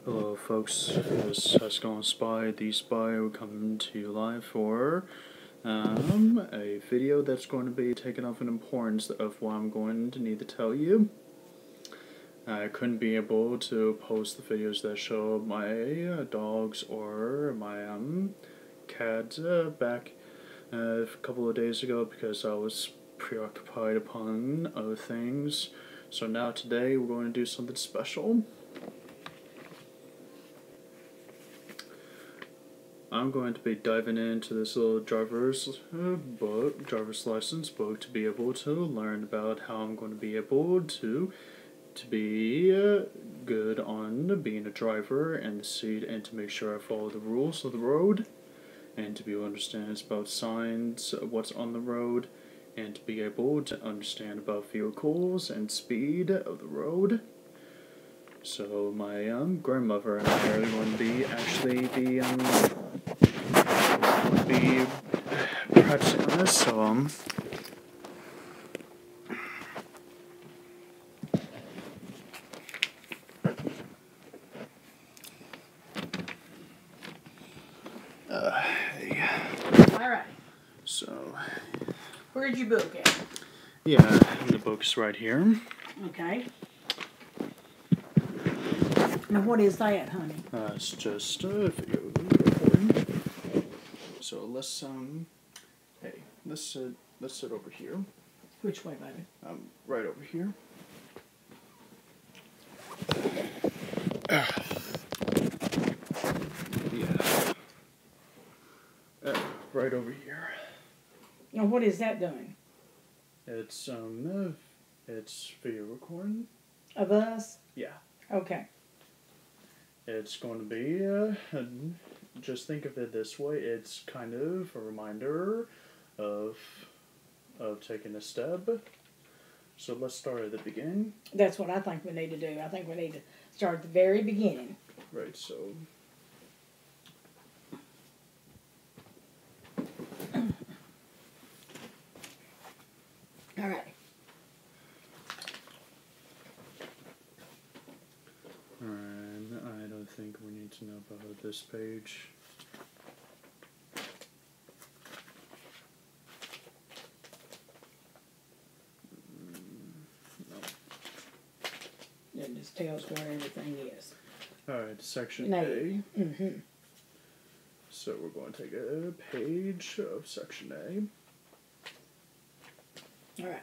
Hello folks, this is HexagonalSpy, the Spy. We're coming to you live for a video that's going to be taking off an importance of what I'm going to need to tell you. I couldn't be able to post the videos that show my dogs or my cat back a couple of days ago because I was preoccupied upon other things. So now today we're going to do something special. I'm going to be diving into this little driver's license book to be able to learn about how I'm going to be able to be good on being a driver in the seat and to make sure I follow the rules of the road and to be able to understand about signs, what's on the road, and to be able to understand about vehicles and speed of the road. So my grandmother and I are going to be actually be practicing on this. So hey. All right. So Where'd you book it? Yeah, the book's right here. Okay. Now what is that, honey? It's just a video recording. So let's hey, let's sit over here. Which way, baby? Right over here. Yeah. Right over here. Now what is that doing? It's video recording. Of us? Yeah. Okay. It's going to be just think of it this way. It's kind of a reminder of taking a step. So let's start at the beginning. That's what I think we need to do. I think we need to start at the very beginning. Right, so All right. and I don't think we need to know about this page. It just tells where everything is. Alright, section No. A. Mm-hmm. So we're going to take a page of section A. All right.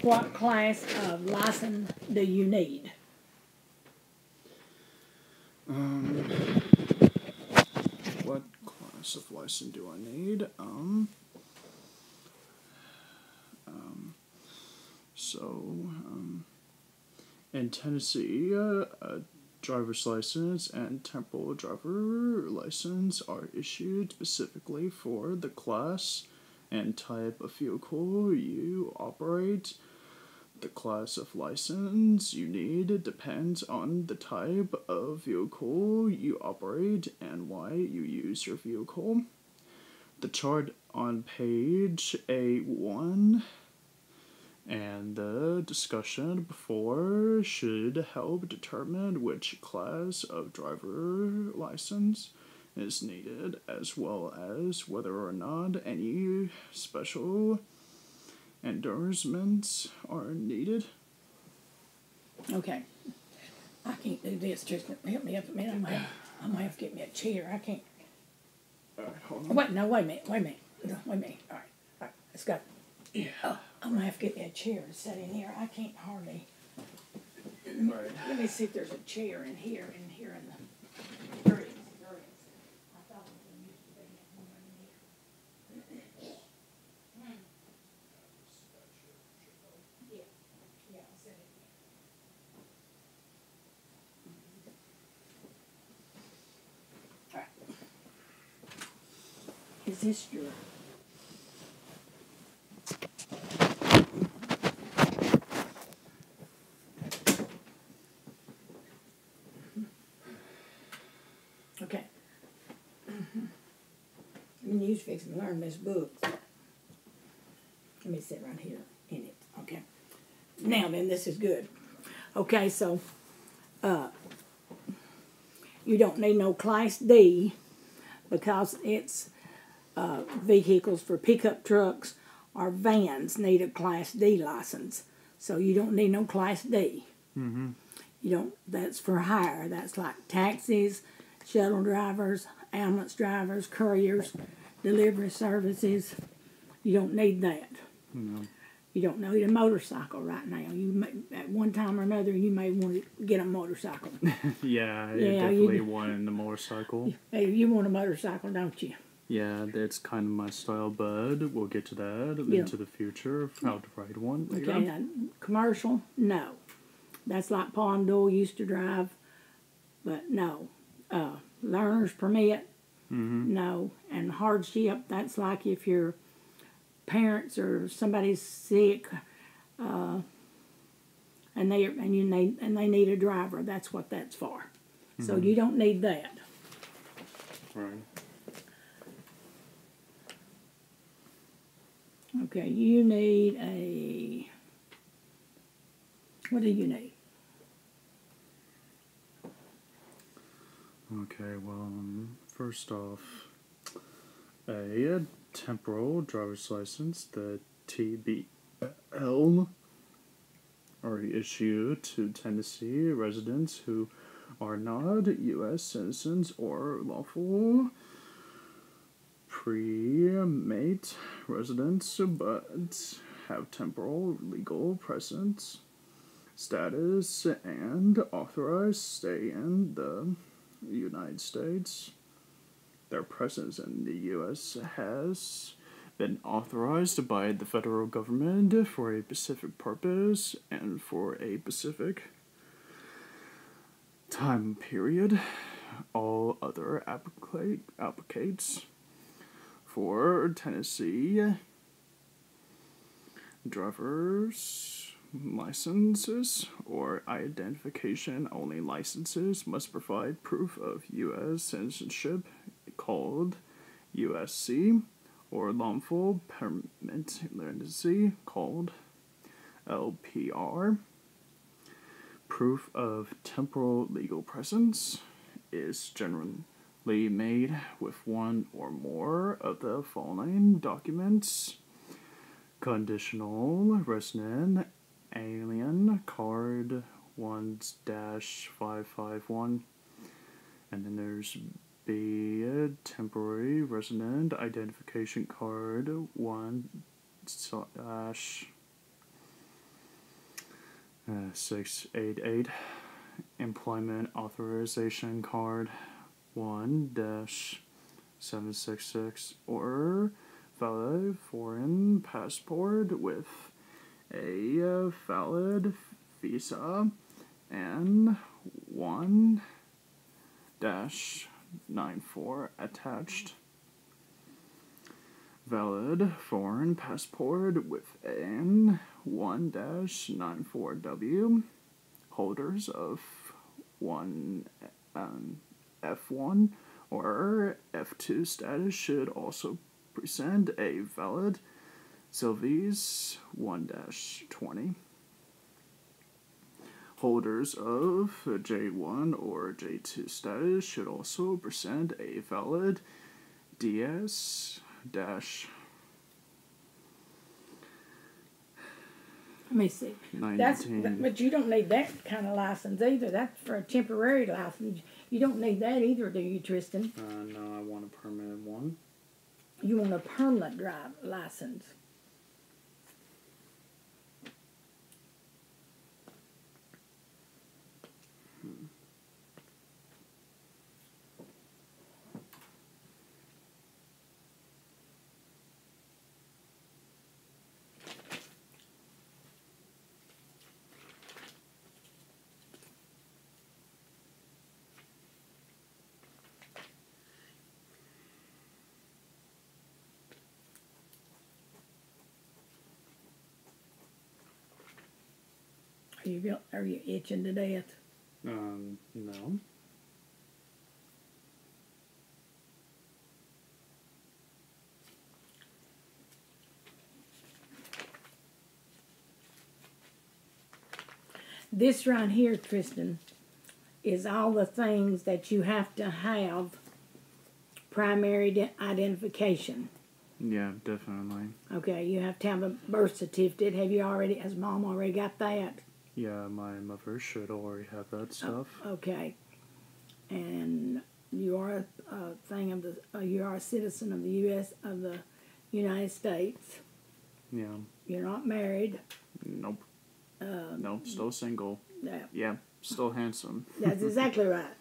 What class of license do you need? What class of license do I need? In Tennessee, a driver's license and temporal driver license are issued specifically for the class and type of vehicle you operate. The class of license you need depends on the type of vehicle you operate and why you use your vehicle. The chart on page A1 and the discussion before should help determine which class of driver license is needed, as well as whether or not any special endorsements are needed. Okay. I can't do this. Just help me up a minute. I'm gonna have to get me a chair. I can't. Alright, hold on. Wait a minute. Wait a minute. All right. Let's go. Yeah. Oh, I'm gonna have to get me a chair to sit in here. I can't hardly. Right. Let me see if there's a chair in here in the. There it is. I thought there used to be one in here. Yeah, I'll sit in here. All right. Is this your? Okay. I'm used to fixing to learn this book. Let me sit right here in it. Okay. Now then, this is good. Okay, so you don't need no Class D because it's vehicles for pickup trucks or vans need a Class D license. So you don't need no Class D. Mm-hmm. You don't. That's for hire. That's like taxis, shuttle drivers, ambulance drivers, couriers, delivery services. You don't need that. No. You don't need a motorcycle right now. You may, at one time or another, you may want to get a motorcycle. Yeah, I Yeah, definitely wanted a motorcycle. Hey, you want a motorcycle, don't you? Yeah, that's kind of my style, bud. We'll get to that Yeah. into the future of how to ride one later. Okay, now, commercial, no. That's like Pa and Doyle used to drive, but no. Learner's permit, Mm-hmm. no. And hardship, that's like if your parents or somebody's sick, and they need a driver. That's what that's for. So you don't need that. Right. Okay, you need a. What do you need? Okay, well, first off, a temporal driver's license, the TBL, are issued to Tennessee residents who are not U.S. citizens or lawful pre-mate residents but have temporal legal presence, status, and authorized stay in the United States. Their presence in the U.S. has been authorized by the federal government for a specific purpose and for a specific time period. All other applicates for Tennessee driver's licenses or identification only licenses must provide proof of U.S. citizenship called USC or lawful permanent residency called LPR. Proof of temporal legal presence is generally made with one or more of the following documents: conditional resident alien card 1-551, and then there's B, temporary resident identification card 1-688, employment authorization card 1-766, or valid foreign passport with a valid visa and 1-94 attached. Valid foreign passport with an 1-94W. Holders of F1 or F2 status should also present a valid Sylvie's 1-20. Holders of J1 or J2 status should also present a valid DS- Let me see. 19. But you don't need that kind of license either. That's for a temporary license. You don't need that either, do you, Tristan? No, I want a permanent one. You want a permanent drive license. Are you itching to death? No. This right here, Tristan, is all the things that you have to have primary identification. Yeah, definitely. Okay, you have to have a birth certificate. Has Mom already got that? Yeah, my mother should already have that stuff. Okay. And you are you are a citizen of the United States. Yeah. You're not married. Nope. Nope, still single. Yeah. Yeah, still handsome. That's exactly right.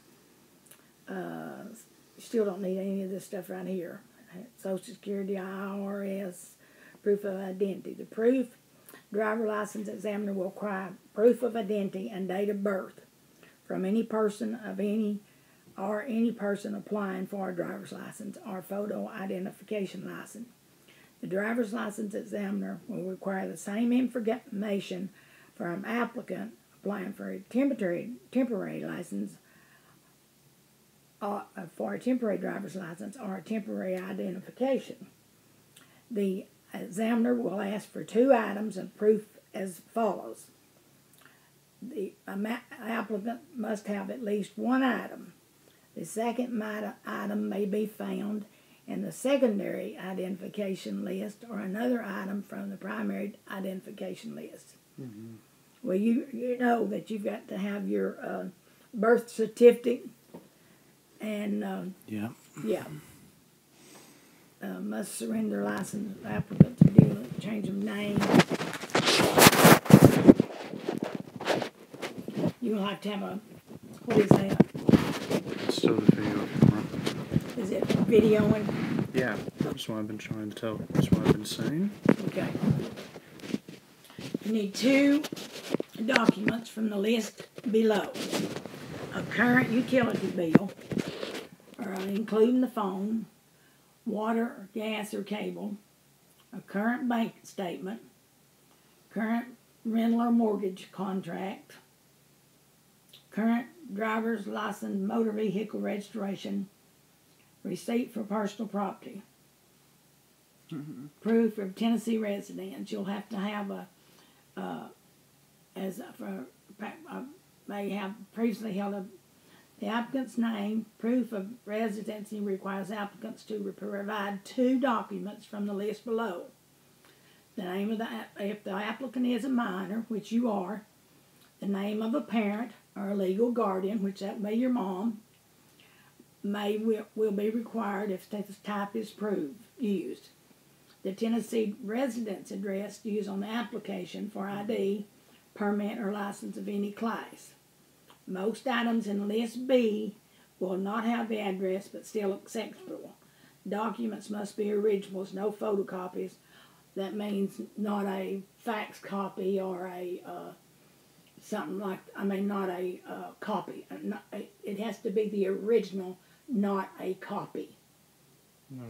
You still don't need any of this stuff right here. Social Security, IRS, proof of identity. The driver license examiner will require proof of identity and date of birth from any person any person applying for a driver's license or photo identification license. The driver's license examiner will require the same information from applicant applying for a temporary license, for a temporary driver's license or a temporary identification. The examiner will ask for 2 items of proof as follows. The applicant must have at least 1 item. The second item may be found in the secondary identification list or another item from the primary identification list. Mm-hmm. Well, you know that you've got to have your birth certificate and yeah. Must surrender license applicant to do change of name. You will have to have what is that? It's still the video camera. Is it videoing? Yeah, that's what I've been trying to tell. That's what I've been saying. Okay. You need 2 documents from the list below. A current utility bill, including the phone, water, gas, or cable, a current bank statement, current rental or mortgage contract, current driver's license, motor vehicle registration, receipt for personal property, proof of Tennessee residence. You'll have to have may have previously held the applicant's name. Proof of residency requires applicants to provide 2 documents from the list below. The name of if the applicant is a minor, which you are, the name of a parent or a legal guardian, which that may be your mom, will be required if this type is used. The Tennessee residence address used on the application for ID, permit, or license of any class. Most items in List B will not have the address but still acceptable. Documents must be originals, no photocopies. That means not a fax copy or a not a copy. It has to be the original, not a copy.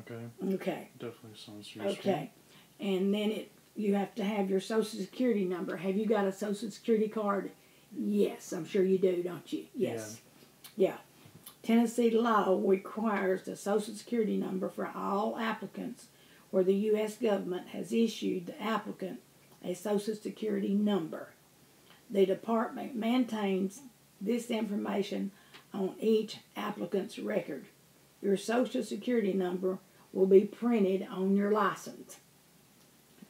Okay. Okay. Definitely sounds useful. Okay. And then you have to have your Social Security number. Have you got a Social Security card? Yes, I'm sure you do, don't you? Yes. Yeah. Tennessee law requires the Social Security number for all applicants where the U.S. government has issued the applicant a Social Security number. The department maintains this information on each applicant's record. Your Social Security number will be printed on your license.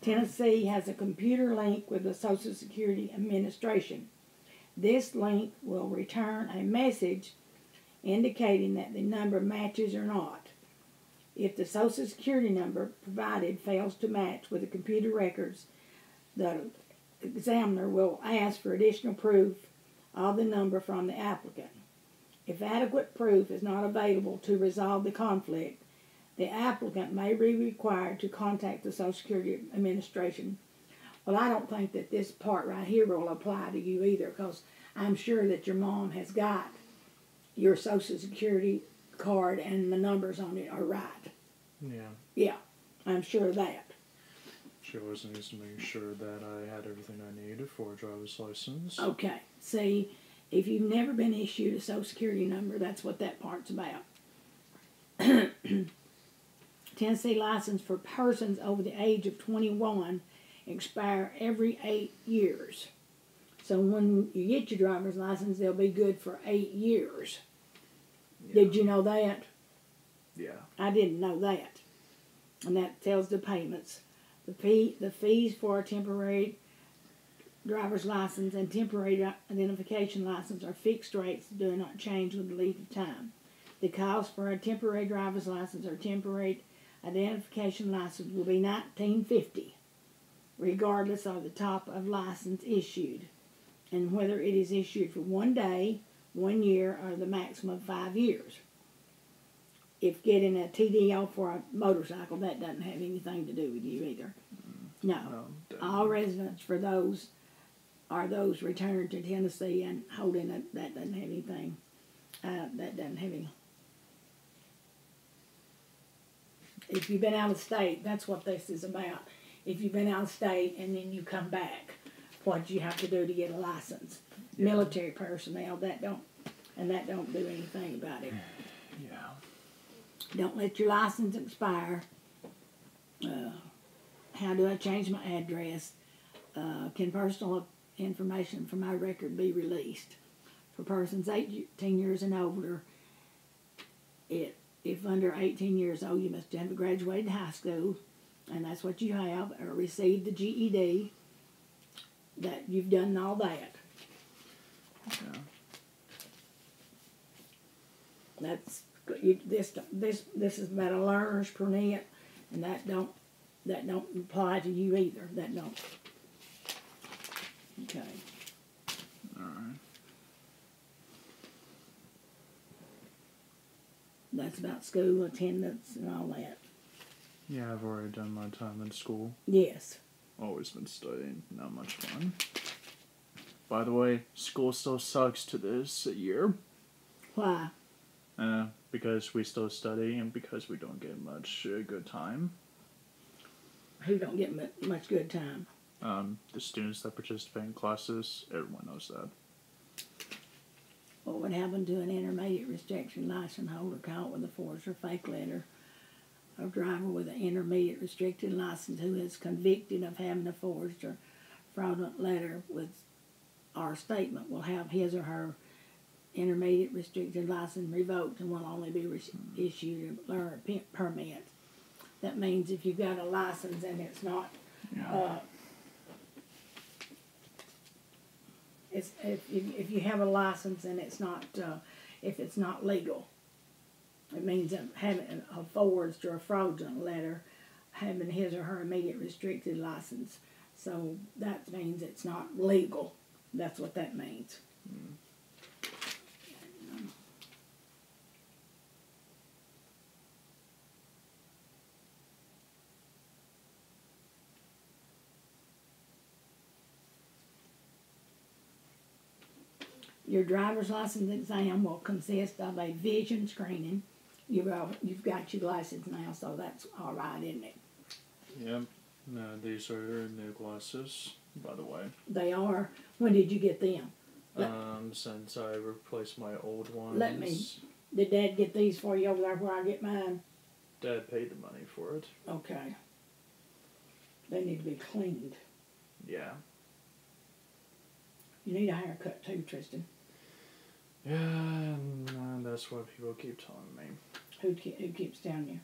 Tennessee has a computer link with the Social Security Administration. This link will return a message indicating that the number matches or not. If the Social Security number provided fails to match with the computer records, the examiner will ask for additional proof of the number from the applicant. If adequate proof is not available to resolve the conflict, the applicant may be required to contact the Social Security Administration. Well, I don't think that this part right here will apply to you either, because I'm sure that your mom has got your Social Security card and the numbers on it are right. Yeah. Yeah, I'm sure of that. She always needs to make sure that I had everything I needed for a driver's license. Okay. See, if you've never been issued a Social Security number, that's what that part's about. Tennessee license for persons over the age of 21 expire every 8 years. So when you get your driver's license, they'll be good for 8 years. Yeah. Did you know that? Yeah. I didn't know that. And that tells the payments. The fees for a temporary driver's license and temporary identification license are fixed rates that do not change with the length of time. The cost for a temporary driver's license or temporary identification license will be $19.50, regardless of the type of license issued, and whether it is issued for 1 day, 1 year, or the maximum of 5 years. If getting a TDO for a motorcycle, that doesn't have anything to do with you either. No. All residents for those are those returned to Tennessee and holding it. That doesn't have anything. That doesn't have any. If you've been out of state, that's what this is about. If you've been out of state and then you come back, what you have to do to get a license. Yeah. Military personnel, that don't do anything about it. Yeah. Don't let your license expire. How do I change my address? Can personal information from my record be released? For persons 18 years and older, if under 18 years old, you must have graduated high school, and that's what you have, or received the GED, that you've done all that. Yeah. That's this is about a learner's permit, and that don't apply to you either. That don't. Okay. All right. That's about school attendance and all that. Yeah, I've already done my time in school. Yes. Always been studying. Not much fun. By the way, school still sucks to this year. Why? Because we still study and because we don't get much good time. Who don't get much good time? The students that participate in classes, everyone knows that. What would happen to an intermediate restriction license holder caught with a forged or fake letter? A driver with an intermediate restricted license who is convicted of having a forged or fraudulent letter with our statement will have his or her intermediate restricted license revoked and will only be issued a learner permit. That means if you've got a license and it's not, if you have a license and it's not, if it's not legal, it means that having a forged or a fraudulent letter, having his or her immediate restricted license. So that means it's not legal. That's what that means. Mm. Your driver's license exam will consist of a vision screening. You've got your glasses now, so that's all right, isn't it? Yep. No, these are new glasses, by the way. They are. When did you get them? Since I replaced my old ones. Did Dad get these for you over there where I get mine? Dad paid the money for it. Okay. They need to be cleaned. Yeah. You need a haircut too, Tristan. Yeah, and that's what people keep telling me. Who keeps telling you?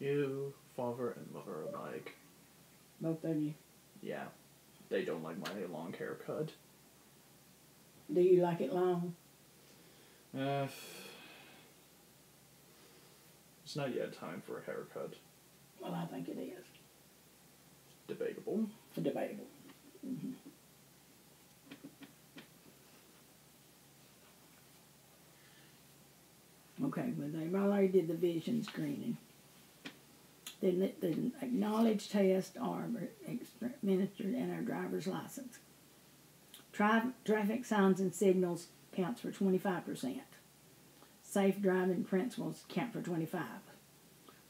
You, father, and mother alike. Both of you? Yeah. They don't like my long haircut. Do you like it long? It's not yet time for a haircut. Well, I think it is. Debatable. Debatable. Mm-hmm. Okay, well, they've already did the vision screening. Then the acknowledged tests are administered in our driver's license. Traffic signs and signals counts for 25%. Safe driving principles count for 25%.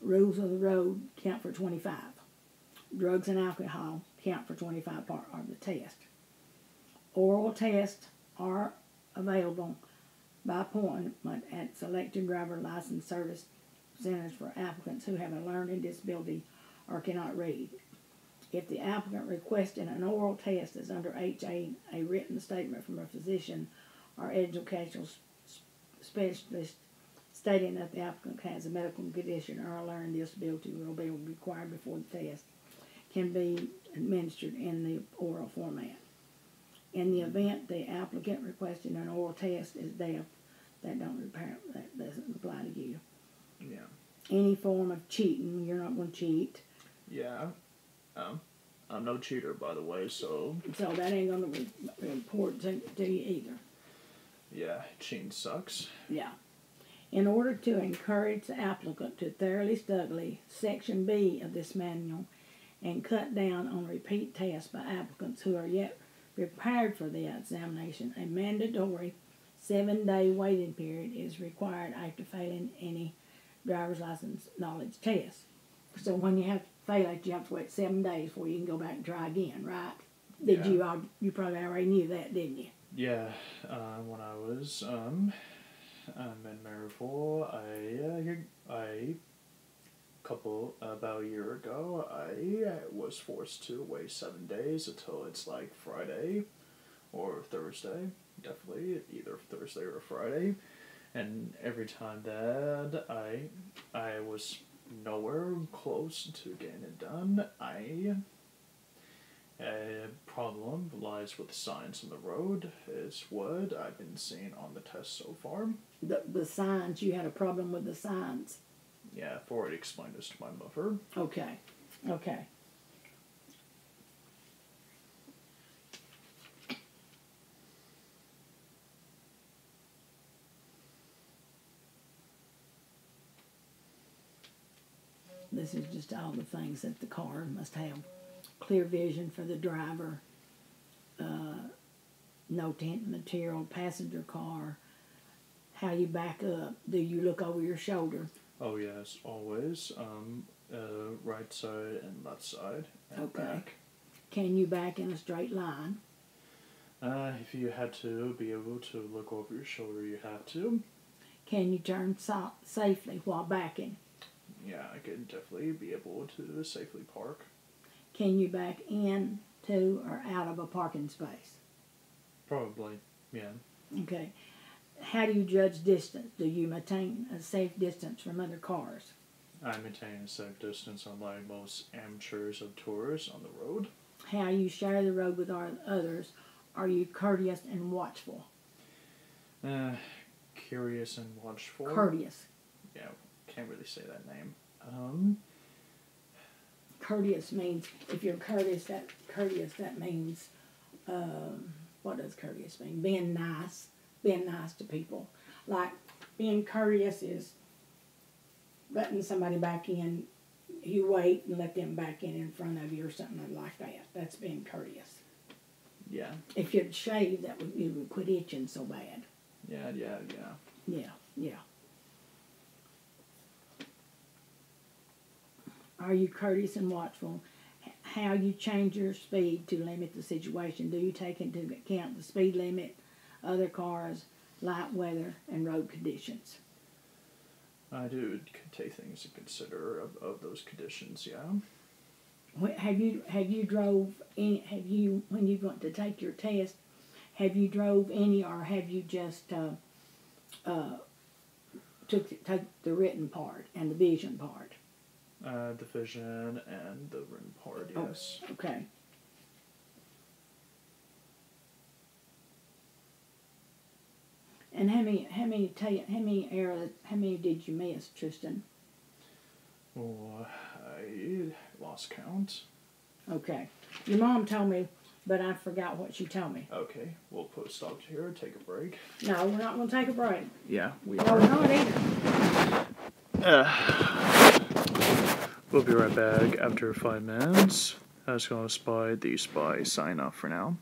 Rules of the road count for 25%. Drugs and alcohol count for 25% part of the test. Oral tests are available by appointment at selected driver license service centers for applicants who have a learning disability or cannot read. If the applicant requesting an oral test is under HA, a written statement from a physician or educational specialist stating that the applicant has a medical condition or a learning disability will be required before the test can be administered in the oral format. In the event the applicant requesting an oral test is deaf, that doesn't apply to you. Yeah. Any form of cheating, you're not going to cheat. Yeah. I'm no cheater, by the way, so... So that ain't going to be important to you either. Yeah, cheating sucks. Yeah. In order to encourage the applicant to thoroughly study Section B of this manual and cut down on repeat tests by applicants who are yet prepared for the examination, a mandatory 7-day waiting period is required after failing any driver's license knowledge test. So when you have to fail it, you have to wait 7 days before you can go back and try again, right? Did Yeah. you probably already knew that, didn't you? Yeah, when I was in Maryville, about a year ago, I was forced to wait 7 days until it's like Friday or Thursday, definitely either Thursday or Friday, and every time that I was nowhere close to getting it done, a problem lies with the signs on the road is what I've been seeing on the test so far. The signs, you had a problem with the signs. Yeah, I've already explained this to my mother. Okay. Okay. This is just all the things that the car must have. Clear vision for the driver, no tint material, passenger car, how you back up, do you look over your shoulder? Oh yes, always. Right side and left side and back. Can you back in a straight line? If you had to be able to look over your shoulder, you have to. Can you turn safely while backing? Yeah, I could definitely be able to safely park. Can you back in to or out of a parking space? Probably, yeah. Okay. How do you judge distance? Do you maintain a safe distance from other cars? I maintain a safe distance unlike most amateurs of tourists on the road. How you share the road with others? Are you courteous and watchful? Curious and watchful. Courteous. Yeah, can't really say that name. Courteous means, if you're courteous, that means, what does courteous mean? Being nice to people. Like, being courteous is letting somebody back in, you wait and let them back in front of you or something like that. That's being courteous. Yeah. If you'd shave, you would quit itching so bad. Yeah. Yeah. Are you courteous and watchful? How you change your speed to limit the situation? Do you take into account the speed limit, other cars, light weather, and road conditions? I do take things to consider of those conditions, yeah. Have you drove any? When you went to take your test, have you drove any, or have you just take the written part and the vision part? The vision and the written part, yes. Oh, okay. And how many did you miss, Tristan? Oh, I lost count. Okay. Your mom told me, but I forgot what she told me. Okay, we'll put a stop here, take a break. No, we're not going to take a break. Yeah, we No, are. we're not either. We'll be right back after 5 minutes. HexagonalSpy, the spy, sign off for now.